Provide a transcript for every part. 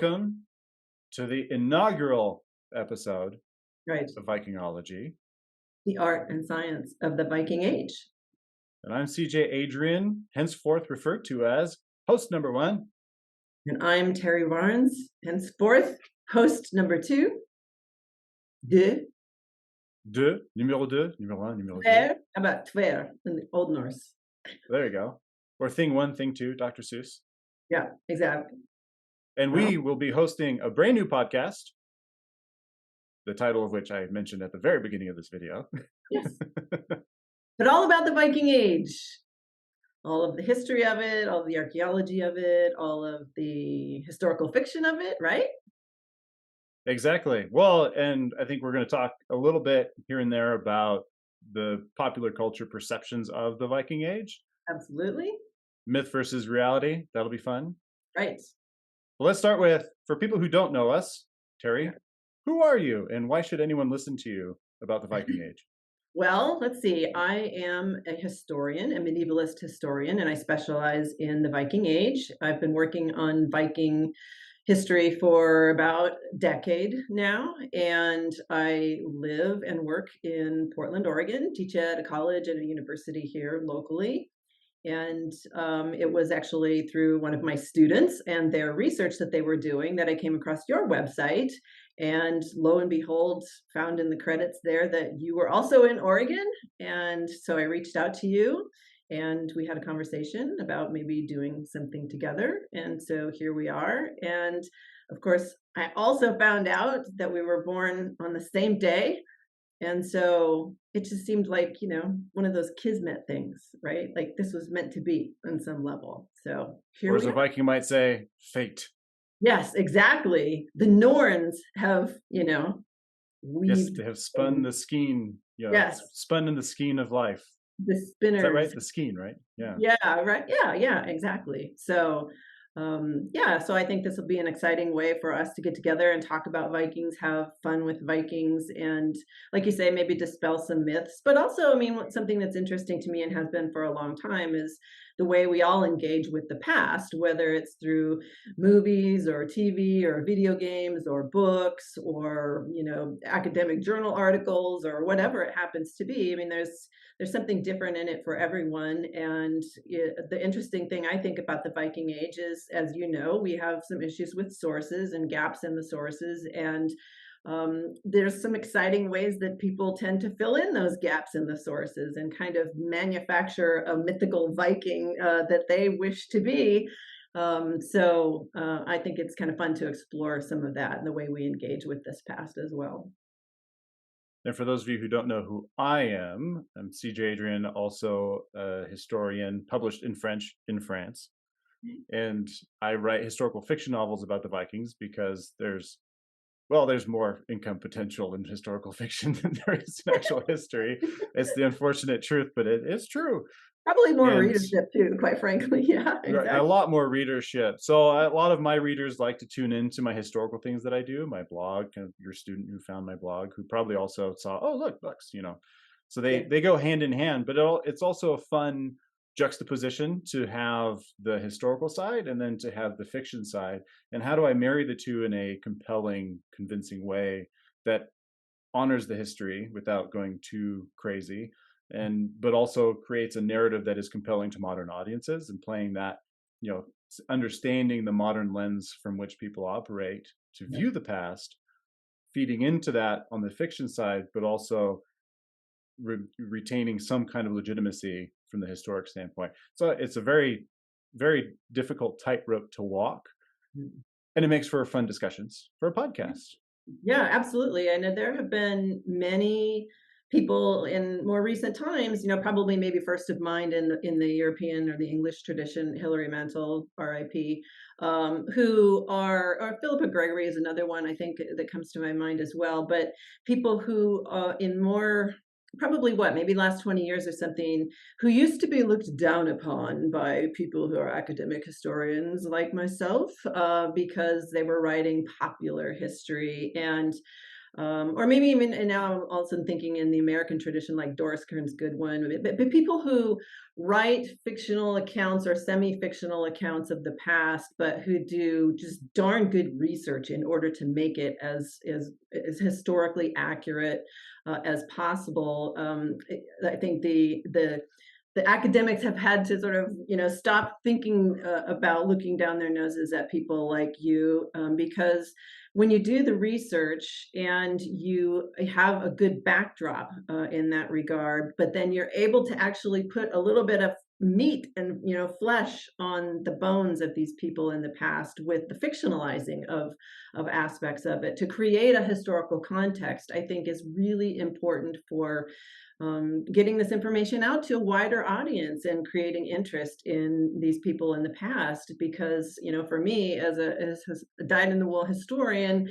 welcome to the inaugural episode Right. of Vikingology. The art and science of the Viking Age. And I'm CJ Adrian, henceforth referred to as host number one. And I'm Terry Barnes, henceforth host number two. Numéro deux, numéro un, numéro deux. How about Tver in the Old Norse? There you go. Or thing one, thing two, Dr. Seuss. Yeah, exactly. And we will be hosting a brand new podcast, the title of which I mentioned at the very beginning of this video. Yes. But all about the Viking Age. All of the history of it, all of the archaeology of it, all of the historical fiction of it, right? Exactly. Well, and I think we're going to talk a little bit here and there about the popular culture perceptions of the Viking Age. Absolutely. Myth versus reality. That'll be fun. Right. Well, let's start with, for people who don't know us, Terry, who are you and why should anyone listen to you about the Viking Age? Well, let's see. I am a historian, a medievalist historian, and I specialize in the Viking Age. I've been working on Viking history for about a decade now, and I live and work in Portland, Oregon, teach at a college and a university here locally. And it was actually through one of my students and their research that they were doing that I came across your website. And lo and behold, found in the credits there that you were also in Oregon. And so I reached out to you and we had a conversation about maybe doing something together. And so here we are. And of course, I also found out that we were born on the same day. And so it just seemed like, one of those kismet things, right? Like this was meant to be on some level. So here Or we as a are. Viking might say, fate. Yes, exactly. The Norns have, Yes, weaved. they have spun the skein. Yes. Spun in the skein of life. The spinners. Is that right? The skein, right? Yeah. Yeah, right. Yeah, exactly. So so I think this will be an exciting way for us to get together and talk about Vikings, have fun with Vikings, and like you say, maybe dispel some myths. But also, something that's interesting to me and has been for a long time is the way we all engage with the past, whether it's through movies or TV or video games or books or, academic journal articles or whatever it happens to be. There's something different in it for everyone. And the interesting thing I think about the Viking Age is, as you know, we have some issues with sources and gaps in the sources. And there's some exciting ways that people tend to fill in those gaps in the sources and kind of manufacture a mythical Viking that they wish to be. I think it's kind of fun to explore some of that and the way we engage with this past as well. And for those of you who don't know who I am, I'm CJ Adrian, also a historian, published in French in France. And I write historical fiction novels about the Vikings because there's more income potential in historical fiction than there is in actual history. It's the unfortunate truth, but it is true. Probably more readership too, quite frankly. Yeah, exactly. A lot more readership. So a lot of my readers like to tune into my historical things that I do, my blog, kind of your student who found my blog, who probably also saw, oh, look, books, So they go hand in hand, but it's also a fun juxtaposition to have the historical side and then to have the fiction side. And how do I marry the two in a compelling, convincing way that honors the history without going too crazy, but also creates a narrative that is compelling to modern audiences, and playing that, understanding the modern lens from which people operate to view the past, feeding into that on the fiction side, but also retaining some kind of legitimacy from the historic standpoint. So it's a very, very difficult tightrope to walk, and it makes for fun discussions for a podcast. Yeah, absolutely. And there have been many people in more recent times, probably maybe first of mind in the European or the English tradition, Hilary Mantel, R.I.P., who or Philippa Gregory is another one I think that comes to my mind as well. But people who in more probably maybe last 20 years or something, who used to be looked down upon by people who are academic historians like myself because they were writing popular history. And Or maybe even, and now I'm also thinking in the American tradition, like Doris Kearns Goodwin, but people who write fictional accounts or semi-fictional accounts of the past, but who do just darn good research in order to make it as historically accurate as possible. I think the academics have had to sort of, stop thinking about looking down their noses at people like you, because when you do the research and you have a good backdrop in that regard, but then you're able to actually put a little bit of meat and flesh on the bones of these people in the past with the fictionalizing of aspects of it to create a historical context, I think is really important for getting this information out to a wider audience and creating interest in these people in the past. Because, for me, as a dyed-in-the-wool historian,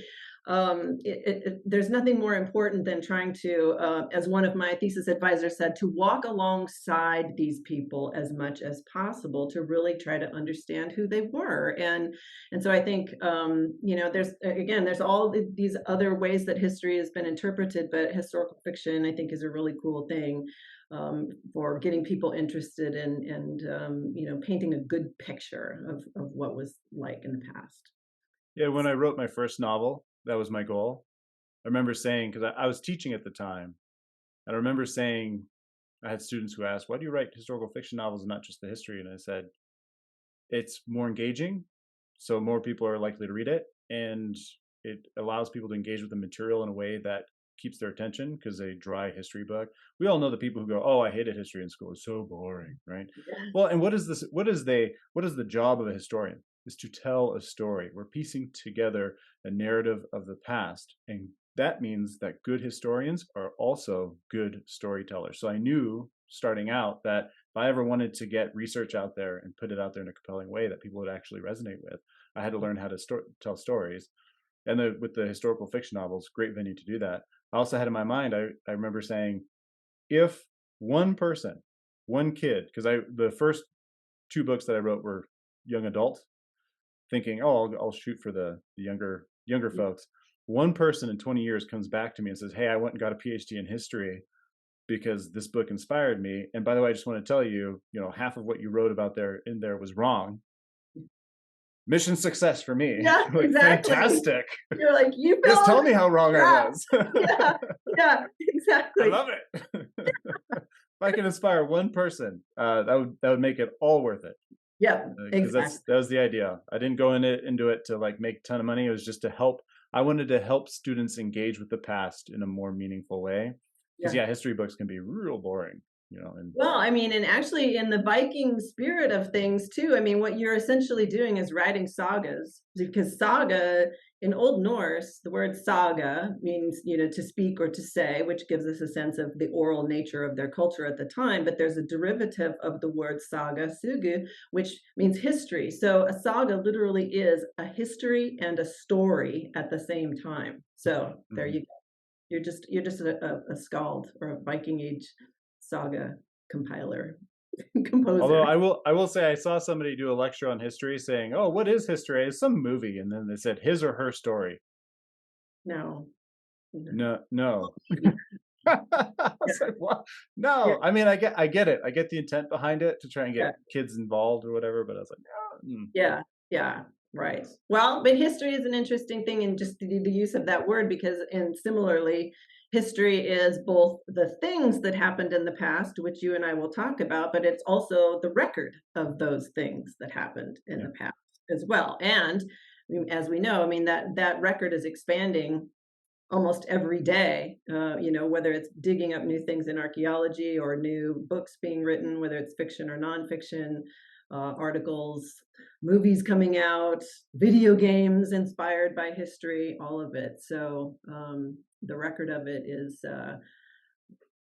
there's nothing more important than trying to, as one of my thesis advisors said, to walk alongside these people as much as possible to really try to understand who they were. And so I think, there's all these other ways that history has been interpreted, but historical fiction, I think, is a really cool thing for getting people interested in and painting a good picture of what was like in the past. Yeah, when I wrote my first novel, that was my goal. I remember saying, because I was teaching at the time, and I remember saying, I had students who asked, why do you write historical fiction novels and not just the history? And I said, it's more engaging, so more people are likely to read it, and it allows people to engage with the material in a way that keeps their attention, because a dry history book, we all know the people who go, oh, I hated history in school, it's so boring, right? Yeah. Well, and what is the job of a historian? Is to tell a story. We're piecing together a narrative of the past, and that means that good historians are also good storytellers. So I knew starting out that if I ever wanted to get research out there and put it out there in a compelling way that people would actually resonate with, I had to learn how to tell stories. And with the historical fiction novels, great venue to do that. I also had in my mind, I remember saying, if one person, one kid, because the first two books that I wrote were young adult, thinking, oh, I'll shoot for the younger folks. One person in 20 years comes back to me and says, hey, I went and got a PhD in history because this book inspired me. And by the way, I just want to tell you, half of what you wrote about in there was wrong. Mission success for me. Yeah, Like, exactly. fantastic. You're like, you Just fell tell on me how wrong I track. was. Yeah, yeah, I exactly. love it. If I can inspire one person, that would make it all worth it. Yeah, Because that exactly. was the idea. I didn't go into it to like make a ton of money. It was just to help. I wanted to help students engage with the past in a more meaningful way. Because Yeah. yeah, history books can be real boring, and Well, I mean, and actually in the Viking spirit of things too, I mean, what you're essentially doing is writing sagas, because saga in Old Norse, the word saga means, to speak or to say, which gives us a sense of the oral nature of their culture at the time. But there's a derivative of the word saga, sugu, which means history. So a saga literally is a history and a story at the same time. So there Mhm. you go. You're just a skald or a Viking Age saga compiler, Although composer. I will say I saw somebody do a lecture on history saying, "Oh, what is history? It's some movie," and then they said his or her story. No, no. No, no. Yeah, I was like, what? yeah, No. I mean, I get it. I get the intent behind it to try and yeah, get kids involved or whatever. But I was like, no. yeah, yeah, right. Well, but history is an interesting thing, and just the use of that word, because, and similarly, history is both the things that happened in the past, which you and I will talk about, but it's also the record of those things that happened in Yeah. the past as well. And as we know, I mean, that record is expanding almost every day, whether it's digging up new things in archaeology or new books being written, whether it's fiction or nonfiction, articles, movies coming out, video games inspired by history, all of it. So the record of it is, I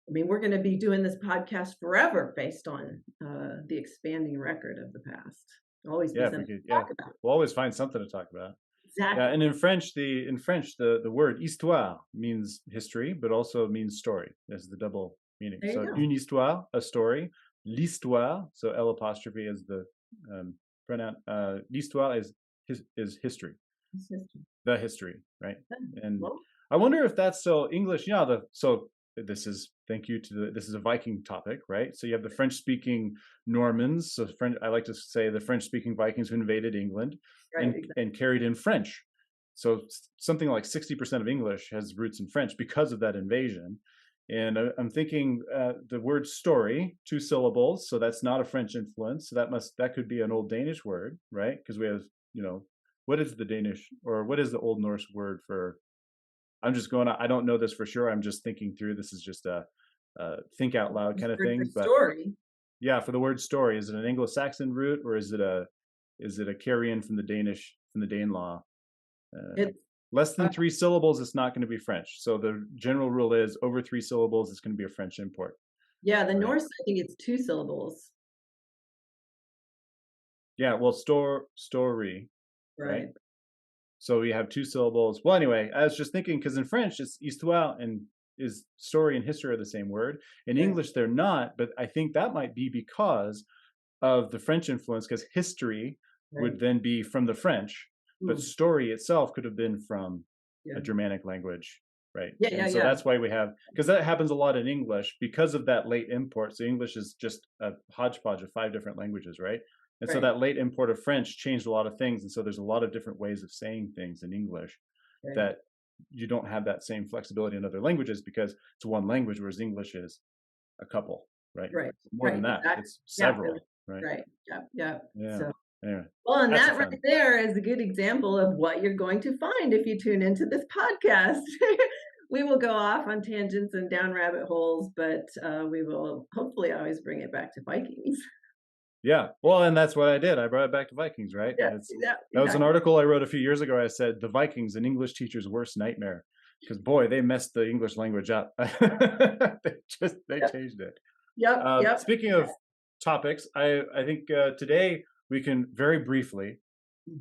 mean, we're going to be doing this podcast forever based on the expanding record of the past. Always be Yeah, if we something could, to yeah, talk about. we'll always find something to talk about. Yeah, Exactly. and in French, the word histoire means history, but also means story. There's the double meaning. There you So go. une histoire, a story. L'histoire, so L apostrophe is the pronoun. L'histoire is history, It's history. the history, right? And Well. I wonder if that's so English. Yeah, so this is thank you to this is a Viking topic, right? So you have the French speaking Normans. So French, I like to say the French speaking Vikings who invaded England Right, exactly. and carried in French. So something like 60% of English has roots in French because of that invasion. And I'm thinking the word story, two syllables. So that's not a French influence. So that could be an old Danish word, right? Because we have, you know, what is the Danish or what is the Old Norse word for? I'm just going. I don't know this for sure. I'm just thinking through. This is just a think out loud Just kind of word for thing. But story. yeah, for the word story, is it an Anglo-Saxon root or is it a carry-in from the Danish from the Danelaw? Uh, It's Less uh, than three syllables, it's not going to be French. So the general rule is over three syllables, it's going to be a French import, yeah, the right? Norse, I think it's 2 syllables. Yeah. Well, story, right? Right, So we have two syllables. Well, anyway, I was just thinking because in French it's histoire and is story and history are the same word. In right, English they're not, but I think that might be because of the French influence, because history would right. then be from the French, but Mm, story itself could have been from yeah. a Germanic language, right? Yeah, yeah, And so yeah. that's why we have, because that happens a lot in English because of that late import. So English is just a hodgepodge of five different languages, right? And so Right, that late import of French changed a lot of things. And so there's a lot of different ways of saying things in English right, that you don't have that same flexibility in other languages because it's one language, whereas English is a couple, right? right, More than right, that, exactly. it's Yeah, really, several, right? right. Yeah, yeah. Yeah. So, Anyway, well, and that's a that fun. right there is a good example of what you're going to find if you tune into this podcast. We will go off on tangents and down rabbit holes, but we will hopefully always bring it back to Vikings. Yeah. Well, and that's what I did. I brought it back to Vikings, right? Yeah, It's yeah, that was an exactly. article I wrote a few years ago. I said the Vikings, an English teacher's worst nightmare, because boy, they messed the English language up. They Yep, changed it. yep, yep. Speaking of topics, I think today we can very briefly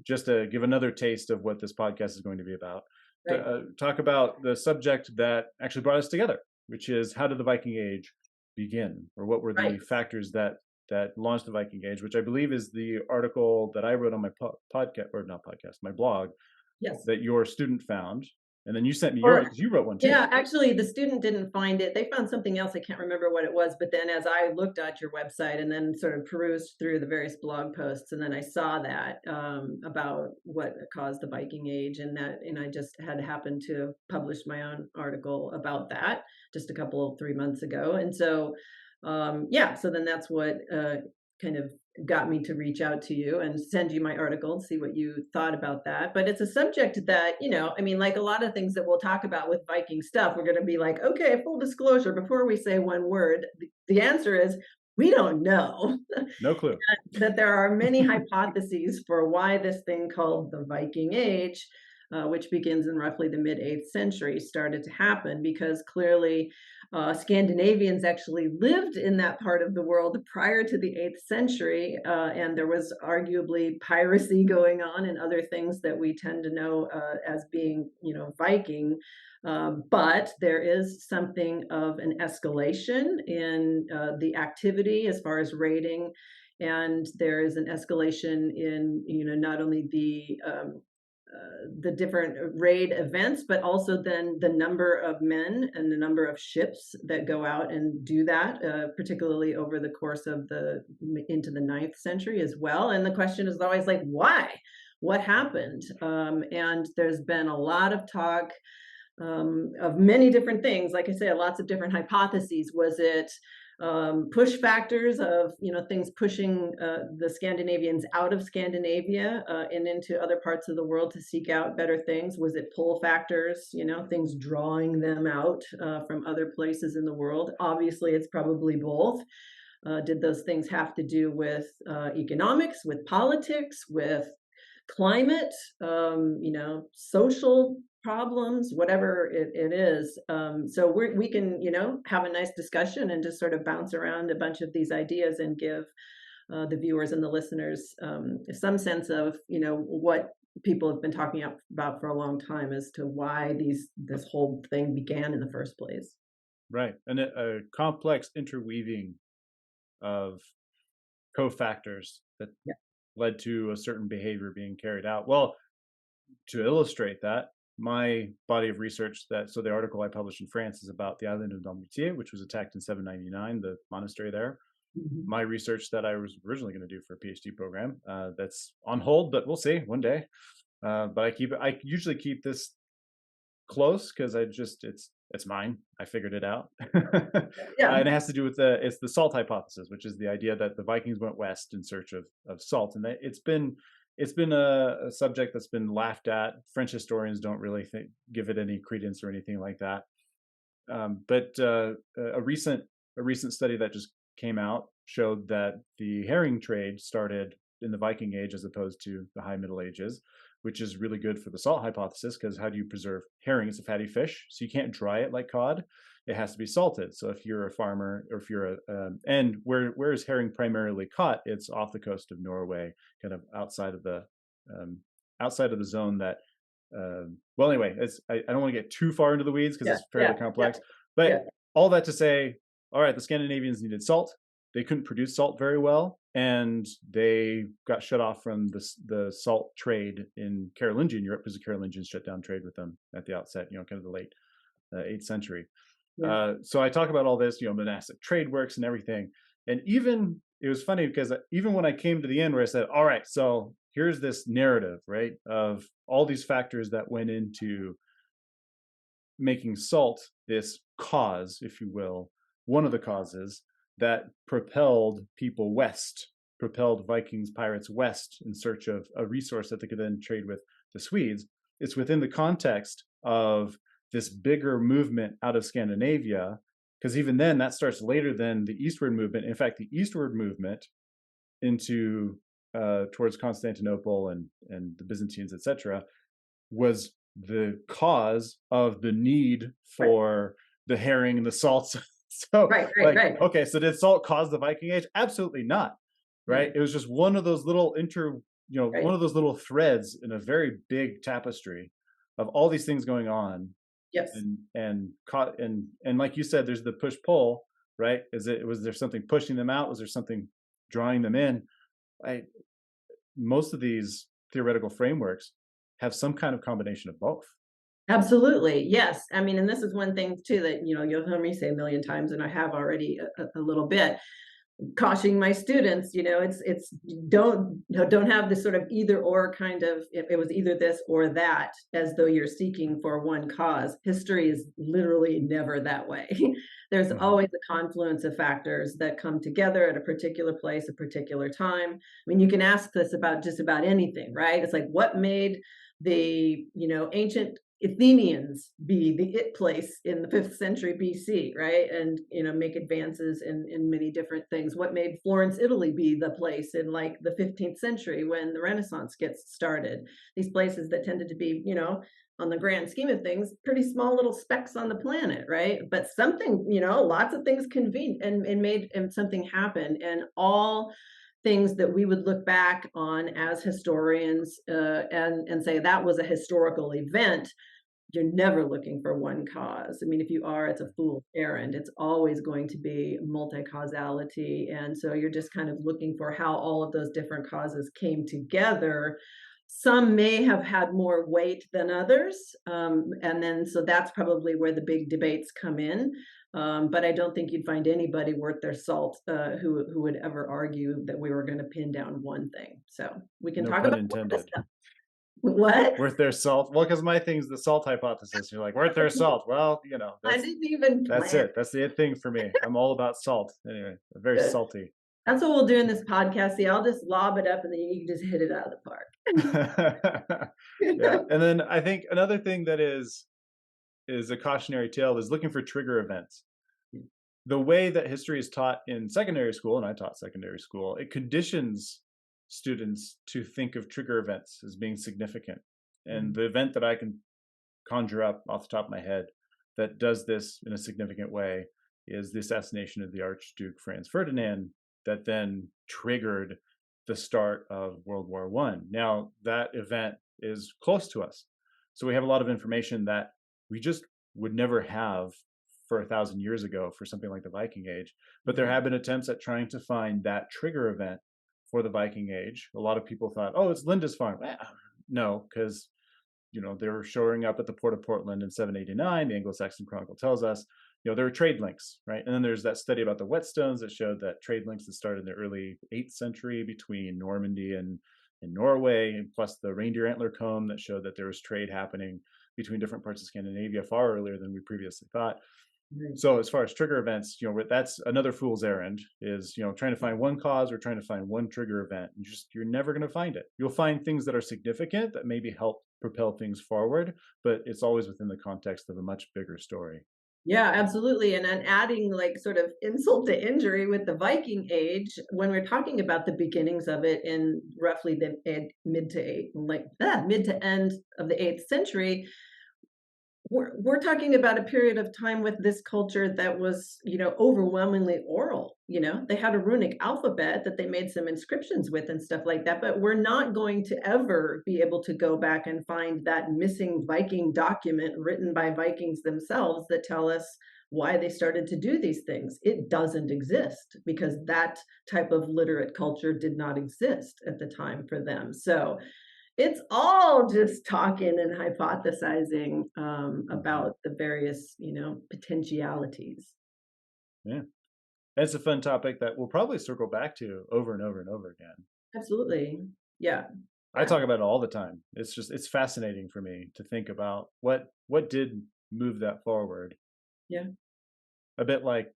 just to give another taste of what this podcast is going to be about. To, Right, talk about the subject that actually brought us together, which is how did the Viking Age begin, or what were right. the factors that launched the Viking Age, which I believe is the article that I wrote on my podcast or not podcast, my blog Yes. that your student found, and then you sent me yours Or because you wrote one too. yeah, actually, the student didn't find it. They found something else. I can't remember what it was. But then, as I looked at your website and then sort of perused through the various blog posts, and then I saw that about what caused the Viking Age, and I just had happened to publish my own article about that just a couple of 3 months ago. And so, yeah, so then that's what kind of got me to reach out to you and send you my article and see what you thought about that. But it's a subject that, I mean, like a lot of things that we'll talk about with Viking stuff, we're going to be like, okay, full disclosure, before we say one word, the answer is we don't know. No clue. That there are many hypotheses for why this thing called the Viking Age, which begins in roughly the mid 8th century, started to happen because clearly Scandinavians actually lived in that part of the world prior to the 8th century, and there was arguably piracy going on and other things that we tend to know as being, Viking. But there is something of an escalation in the activity as far as raiding, and there is an escalation in not only the different raid events, but also then the number of men and the number of ships that go out and do that, particularly over the course of the into the 9th century as well. And the question is always like, why? What happened? And there's been a lot of talk of many different things. Like I said, lots of different hypotheses. Was it push factors of things pushing the Scandinavians out of Scandinavia and into other parts of the world to seek out better things? Was it pull factors? Things drawing them out from other places in the world? Obviously, it's probably both. Did those things have to do with economics, with politics, with climate, social problems, whatever it is. So we can, have a nice discussion and just sort of bounce around a bunch of these ideas and give the viewers and the listeners some sense of, what people have been talking about for a long time as to why this whole thing began in the first place. Right. And a complex interweaving of cofactors that Yeah. led to a certain behavior being carried out. Well, to illustrate that, my body of research so the article I published in France is about the island of Damutier, which was attacked in 799, the monastery there. Mhm. My research that I was originally going to do for a PhD program, that's on hold, but we'll see one day. But I usually keep this close because it's mine. I figured it out. Yeah. And it has to do with it's the salt hypothesis, which is the idea that the Vikings went west in search of salt, and that it's been a subject that's been laughed at. French historians don't really give it any credence or anything like that. But a recent study that just came out showed that the herring trade started in the Viking Age as opposed to the High Middle Ages, which is really good for the salt hypothesis, because how do you preserve herring? It's a fatty fish, so you can't dry it like cod. It has to be salted. So if you're a farmer, or if you're and where is herring primarily caught? It's off the coast of Norway, kind of um, outside of the zone that well, anyway, I don't want to get too far into the weeds because Yeah. it's Yeah. fairly Yeah. complex. Yeah. But all that to say, all right, the Scandinavians needed salt. They couldn't produce salt very well, and they got shut off from the salt trade in Carolingian Europe because the Carolingians shut down trade with them at the outset. Kind of the late 8th century. Yeah. So I talk about all this, monastic trade works and everything. And even it was funny because even when I came to the end where I said, all right, so here's this narrative, right, of all these factors that went into making salt this cause, if you will, one of the causes that propelled people west, propelled Vikings, pirates west in search of a resource that they could then trade with the Swedes. It's within the context of this bigger movement out of Scandinavia, because even then that starts later than the eastward movement. In fact, the eastward movement into towards Constantinople and the Byzantines, etc., was the cause of the need Right. for the herring and the salts. So, Right. Right. like, Right. okay, so did salt cause the Viking Age? Absolutely not. Yeah. Right? It was just one of those little Right. one of those little threads in a very big tapestry of all these things going on, Yes. and caught and like you said, there's the push pull, right? Was there something pushing them out? Was there something drawing them in? I Most of these theoretical frameworks have some kind of combination of both. Absolutely. Yes. I mean, and this is one thing too that, you'll hear me say a million times, and I have already a little bit, cautioning my students, it's don't have this sort of either or kind of, if it was either this or that, as though you're seeking for one cause. History is literally never that way. There's Mhm. always a confluence of factors that come together at a particular place, a particular time. I mean, you can ask this about just about anything, right? It's like, what made the ancient Athenians be the it place in the 5th century BC, right? And make advances in many different things. What made Florence, Italy be the place in like the 15th century when the Renaissance gets started? These places that tended to be, on the grand scheme of things, pretty small little specks on the planet, right? But something, lots of things convened and made something happen. And all things that we would look back on as historians, and say that was a historical event. You're never looking for one cause. I mean, if you are, it's a fool's errand. It's always going to be multi-causality. And so you're just kind of looking for how all of those different causes came together. Some may have had more weight than others. And then, so that's probably where the big debates come in. But I don't think you'd find anybody worth their salt who would ever argue that we were going to pin down one thing. So we can No talk pun about this intended. stuff. What? Worth their salt. Well, because my thing's the salt hypothesis. You're like, worth their salt. Well, I didn't even that's plan it. That's the it thing for me. I'm all about salt. Anyway, very it. salty. That's what we'll do in this podcast. See, I'll just lob it up and then you can just hit it out of the park. Yeah. And then I think another thing that is a cautionary tale is looking for trigger events. The way that history is taught in secondary school, and I taught secondary school, it conditions students to think of trigger events as being significant. And the event that I can conjure up off the top of my head that does this in a significant way is the assassination of the Archduke Franz Ferdinand, that then triggered the start of World War One. Now, that event is close to us. So we have a lot of information that we just would never have for 1,000 years ago for something like the Viking Age. But there have been attempts at trying to find that trigger event for the Viking Age. A lot of people thought, oh, it's Lindisfarne. No, because they were showing up at the port of Portland in 789. The Anglo-Saxon Chronicle tells us, there were trade links, right? And then there's that study about the whetstones that showed that trade links that started in the early 8th century between Normandy and Norway, and plus the reindeer antler comb that showed that there was trade happening between different parts of Scandinavia far earlier than we previously thought. Right. So as far as trigger events, that's another fool's errand, is, trying to find one cause or trying to find one trigger event. You're never going to find it. You'll find things that are significant that maybe help propel things forward, but it's always within the context of a much bigger story. Yeah, absolutely. And then adding like sort of insult to injury with the Viking Age, when we're talking about the beginnings of it in roughly the mid to end of the 8th century, we're talking about a period of time with this culture that was, overwhelmingly oral. They had a runic alphabet that they made some inscriptions with and stuff like that, but we're not going to ever be able to go back and find that missing Viking document written by Vikings themselves that tell us why they started to do these things. It doesn't exist because that type of literate culture did not exist at the time for them. So it's all just talking and hypothesizing about the various, potentialities. Yeah. It's a fun topic that we'll probably circle back to over and over and over again. Absolutely. Yeah. I talk about it all the time. It's fascinating for me to think about what did move that forward. Yeah. A bit like,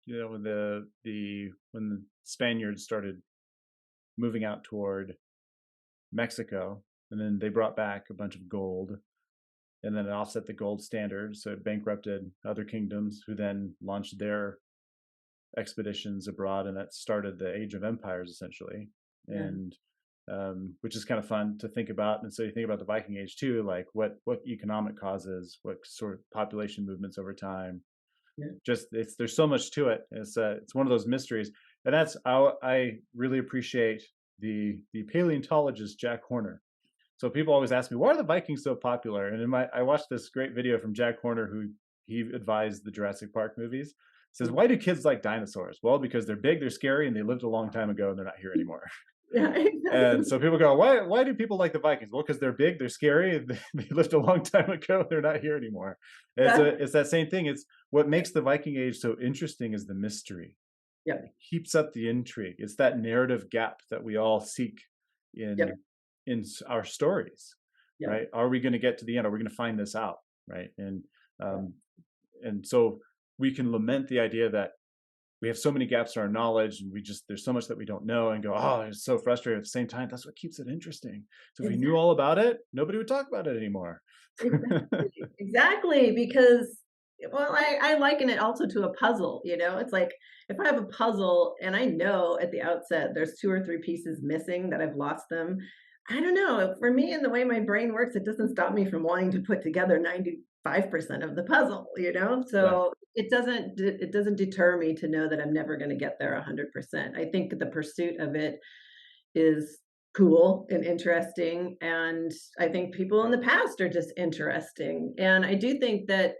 when the Spaniards started moving out toward Mexico, and then they brought back a bunch of gold, and then it offset the gold standard, so it bankrupted other kingdoms, who then launched their expeditions abroad, and that started the age of empires essentially. Yeah. And which is kind of fun to think about. And so you think about the Viking Age too, like what economic causes, what sort of population movements over time. Yeah. Just there's so much to it. It's one of those mysteries, and that's how I really appreciate the paleontologist Jack Horner. So people always ask me, why are the Vikings so popular? And I watched this great video from Jack Horner, who he advised the Jurassic Park movies. He says, why do kids like dinosaurs? Well, because they're big, they're scary, and they lived a long time ago, and they're not here anymore. Yeah, exactly. And so people go, why do people like the Vikings? Well, because they're big, they're scary, and they lived a long time ago, they're not here anymore. It's that same thing. It's what makes the Viking Age so interesting is the mystery. Yeah. It keeps up the intrigue. It's that narrative gap that we all seek in our stories, right? Are we going to get to the end? Are we going to find this out, right? And so we can lament the idea that we have so many gaps in our knowledge, and there's so much that we don't know, and go, oh, it's so frustrating. At the same time, that's what keeps it interesting. So if we knew all about it, nobody would talk about it anymore. Exactly, because I liken it also to a puzzle. It's like if I have a puzzle and I know at the outset there's 2 or 3 pieces missing, that I've lost them. I don't know. For me, and the way my brain works, it doesn't stop me from wanting to put together 95% of the puzzle. So Right. it doesn't deter me to know that I'm never going to get there 100%. I think the pursuit of it is cool and interesting, and I think people in the past are just interesting. And I do think that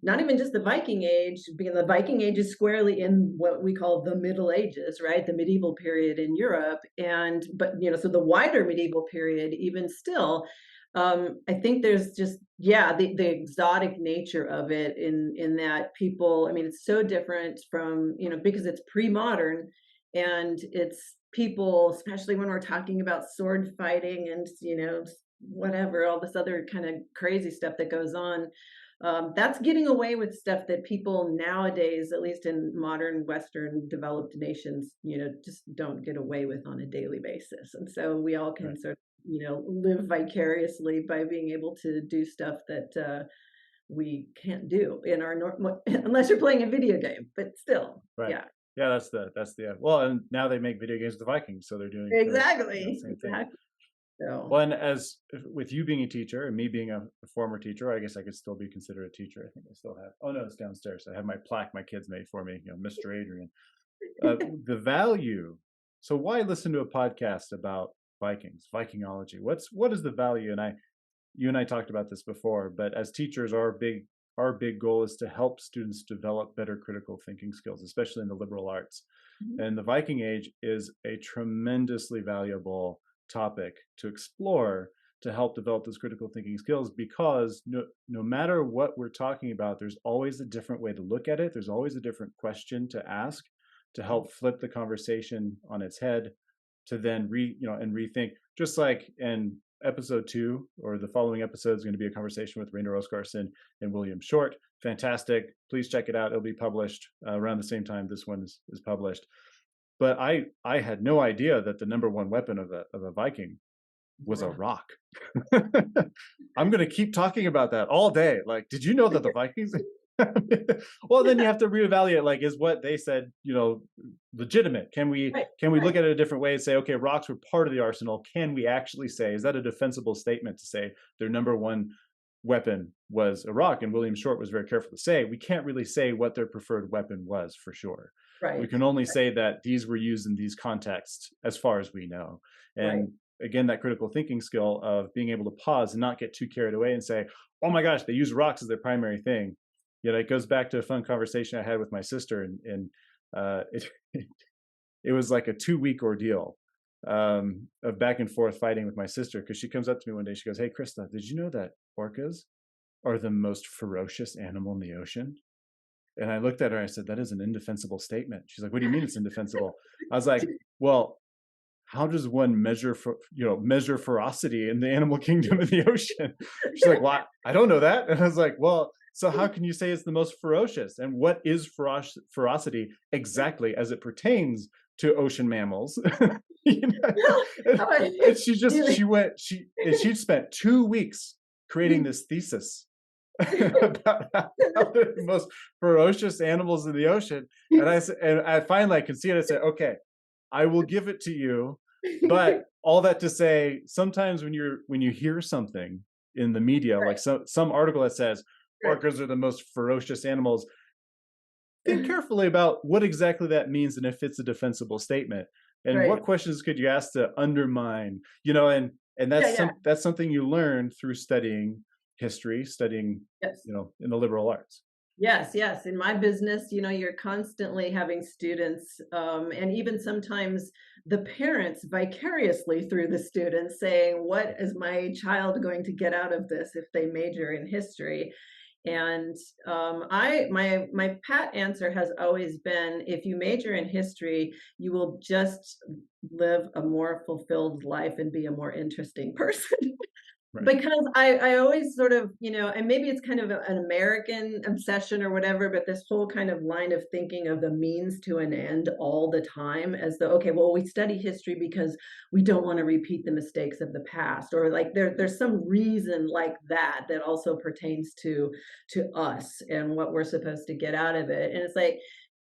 not even just the Viking Age, because the Viking Age is squarely in what we call the Middle Ages, right? The medieval period in Europe. So the wider medieval period, even still, I think there's just, the exotic nature of it in that people, I mean, it's so different from, because it's pre-modern, and it's people, especially when we're talking about sword fighting and, whatever, all this other kind of crazy stuff that goes on. That's getting away with stuff that people nowadays, at least in modern Western developed nations, just don't get away with on a daily basis. And so we all can sort of, live vicariously by being able to do stuff that we can't do in our unless you're playing a video game, but still. Right. Yeah. Yeah, that's the well, and now they make video games with the Vikings, so they're doing Exactly. the same thing. Exactly. So Well, and as with you being a teacher and me being a former teacher, I guess I could still be considered a teacher. I think I still have. Oh no, it's downstairs. I have my plaque my kids made for me. Mr. Adrian. The value. So why listen to a podcast about Vikings, Vikingology? What is the value? And you and I talked about this before, but as teachers, our big goal is to help students develop better critical thinking skills, especially in the liberal arts. And the Viking Age is a tremendously valuable topic to explore to help develop those critical thinking skills, because no matter what we're talking about, there's always a different way to look at it. There's always a different question to ask to help flip the conversation on its head, to then and rethink. Just like in episode 2, or the following episode is going to be a conversation with Rainer Oscarsson and William Short. Fantastic. Please check it out. It'll be published around the same time this one is published. But I had no idea that the number one weapon of a Viking was a rock. I'm going to keep talking about that all day. Like, did you know that the Vikings? Well, then you have to reevaluate, like, is what they said, legitimate? Can we look at it a different way and say, okay, rocks were part of the arsenal. Can we actually say, is that a defensible statement to say their number one weapon was a rock? And William Short was very careful to say, we can't really say what their preferred weapon was for sure. We can only say that these were used in these contexts as far as we know. And again, that critical thinking skill of being able to pause and not get too carried away and say, oh my gosh, they use rocks as their primary thing. It goes back to a fun conversation I had with my sister, and it was like a 2-week ordeal of back and forth fighting with my sister, because she comes up to me one day, she goes, hey Krista, did you know that orcas are the most ferocious animal in the ocean? And I looked at her and I said, that is an indefensible statement. She's like, what do you mean it's indefensible? I was like, well, how does one measure ferocity in the animal kingdom in the ocean? She's like, well, I don't know that. And I was like, well, so how can you say it's the most ferocious? And what is ferocity exactly as it pertains to ocean mammals? And she spent 2 weeks creating this thesis about how they're the most ferocious animals in the ocean. And I finally, I could see it. I said, okay, I will give it to you. But all that to say, sometimes when you hear something in the media, like some article that says orcas are the most ferocious animals, think carefully about what exactly that means and if it's a defensible statement, and what questions could you ask to undermine, and that's something you learn through studying history, studying in the liberal arts. Yes. In my business, you're constantly having students, and even sometimes the parents vicariously through the students saying, what is my child going to get out of this if they major in history? And my pat answer has always been, if you major in history, you will just live a more fulfilled life and be a more interesting person. Because I always sort of, and maybe it's kind of an American obsession or whatever, but this whole kind of line of thinking of the means to an end all the time, as though, okay, well, we study history because we don't want to repeat the mistakes of the past, or like there's some reason like that also pertains to us and what we're supposed to get out of it. And it's like,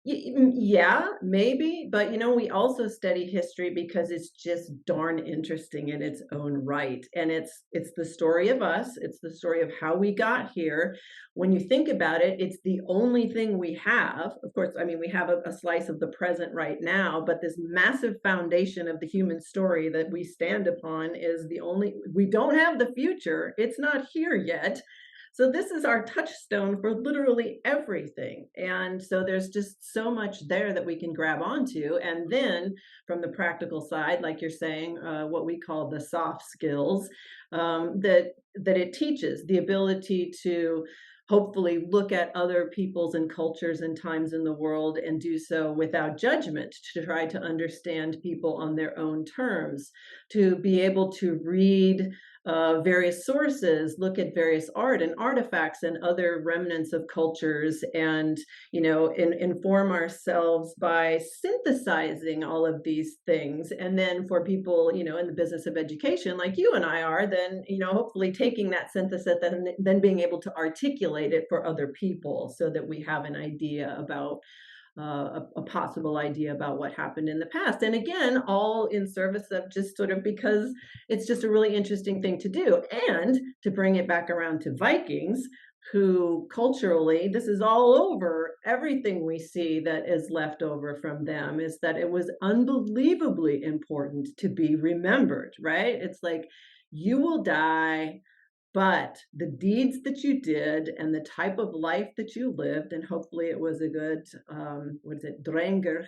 yeah, maybe, but we also study history because it's just darn interesting in its own right, and it's the story of us. It's the story of how we got here. When you think about it, it's the only thing we have. Of course, I mean, we have a slice of the present right now, but this massive foundation of the human story that we stand upon is the only. We don't have the future. It's not here yet. So this is our touchstone for literally everything. And so there's just so much there that we can grab onto. And then from the practical side, like you're saying, what we call the soft skills, that it teaches the ability to hopefully look at other peoples and cultures and times in the world and do so without judgment, to try to understand people on their own terms, to be able to read various sources, look at various art and artifacts and other remnants of cultures, and inform ourselves by synthesizing all of these things. And then for people in the business of education, like you and I are, then hopefully taking that synthesis and then being able to articulate it for other people, so that we have an idea about a possible idea about what happened in the past. And again, all in service of just sort of, because it's just a really interesting thing to do. And to bring it back around to Vikings, who culturally, this is all over everything we see that is left over from them, is that it was unbelievably important to be remembered, right? It's like, you will die, but the deeds that you did and the type of life that you lived, and hopefully it was a good, drenger,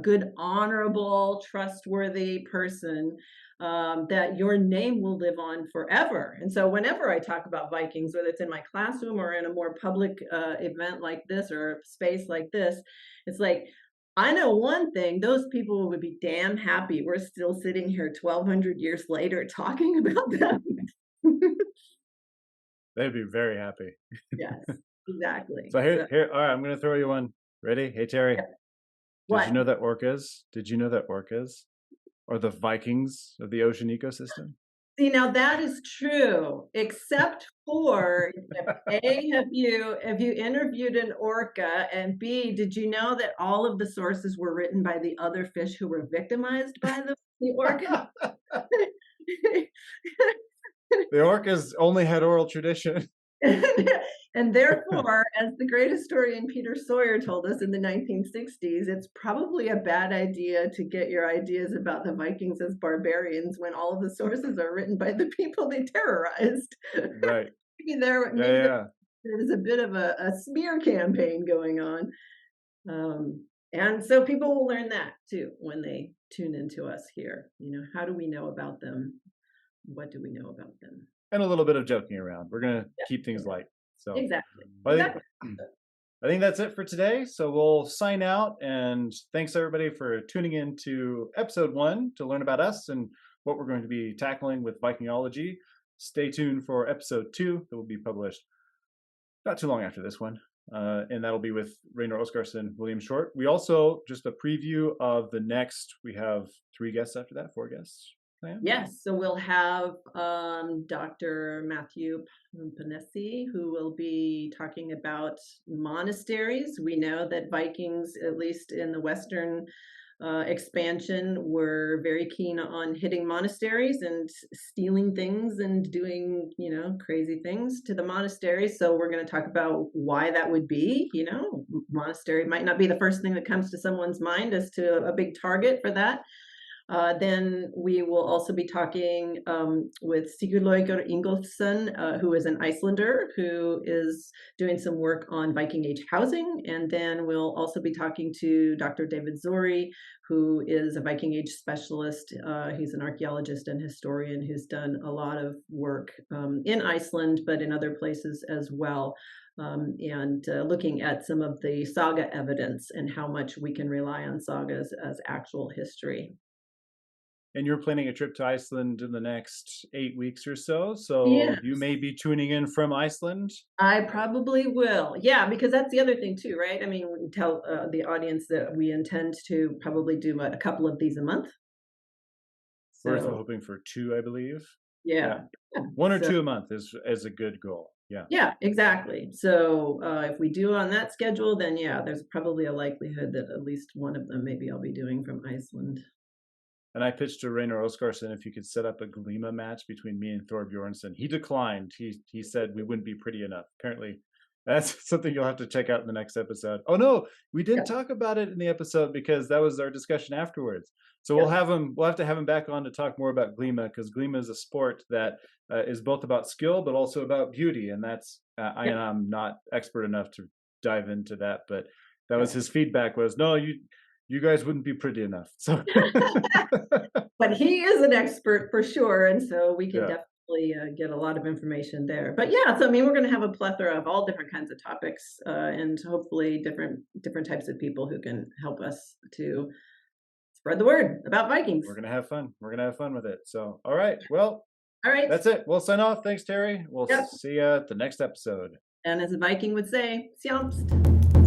good, honorable, trustworthy person, that your name will live on forever. And so whenever I talk about Vikings, whether it's in my classroom or in a more public event like this or a space like this, it's like, I know one thing, those people would be damn happy we're still sitting here 1,200 years later talking about them. They'd be very happy. Yes, exactly. So So, here, all right, I'm going to throw you one. Ready? Hey, Terry. yeah. Did you What? know that orcas are the Vikings of the ocean ecosystem? See, now that is true, except for if A, have you interviewed an orca, and B, did you know that all of the sources were written by the other fish who were victimized by the orca? The orcas only had oral tradition. And therefore, as the great historian Peter Sawyer told us in the 1960s, it's probably a bad idea to get your ideas about the Vikings as barbarians when all of the sources are written by the people they terrorized. Right. Maybe Yeah. there was a bit of a smear campaign going on. And so people will learn that too when they tune into us here. How do we know about them? What do we know about them? And a little bit of joking around. We're going to keep things Yeah, light. So exactly. I think that's it for today. So we'll sign out, and thanks everybody for tuning in to episode 1 to learn about us and what we're going to be tackling with Vikingology. Stay tuned for episode 2 that will be published not too long after this one. And that'll be with Raynor Oskarsson, William Short. We also, just a preview of the next, we have 3 guests after that, 4 guests. Yes, so we'll have Dr. Matthew Panesi, who will be talking about monasteries. We know that Vikings, at least in the Western expansion, were very keen on hitting monasteries and stealing things and doing, crazy things to the monasteries. So we're going to talk about why that would be. Monastery might not be the first thing that comes to someone's mind as to a big target for that. Then we will also be talking with Sigurlaugur Ingolfsson, who is an Icelander who is doing some work on Viking Age housing. And then we'll also be talking to Dr. David Zori, who is a Viking Age specialist. He's an archaeologist and historian who's done a lot of work in Iceland, but in other places as well. And looking at some of the saga evidence and how much we can rely on sagas as actual history. And you're planning a trip to Iceland in the next 8 weeks or so. So Yes. You may be tuning in from Iceland. I probably will. Yeah, because that's the other thing too, right? I mean, we tell the audience that we intend to probably do a couple of these a month. We're hoping for 2, I believe. Yeah. 1 or 2 a month is a good goal. Yeah. Yeah, exactly. So if we do on that schedule, then yeah, there's probably a likelihood that at least one of them maybe I'll be doing from Iceland. And I pitched to Raynor Oskarsson if you could set up a Glima match between me and Thor Bjornsson. He declined. He said we wouldn't be pretty enough. Apparently, that's something you'll have to check out in the next episode. Oh no, we didn't talk about it in the episode because that was our discussion afterwards. So we'll have to have him back on to talk more about Glima, because Glima is a sport that is both about skill but also about beauty, and that's I'm not expert enough to dive into that, but that was his feedback was, no, you guys wouldn't be pretty enough. So but he is an expert for sure, and so we can definitely get a lot of information there. But yeah, so I mean, we're going to have a plethora of all different kinds of topics, and hopefully different types of people who can help us to spread the word about Vikings. We're going to have fun. We're going to have fun with it. So, all right. Well, all right. That's it. We'll sign off. Thanks, Terry. We'll see you at the next episode. And as a Viking would say, sjamst.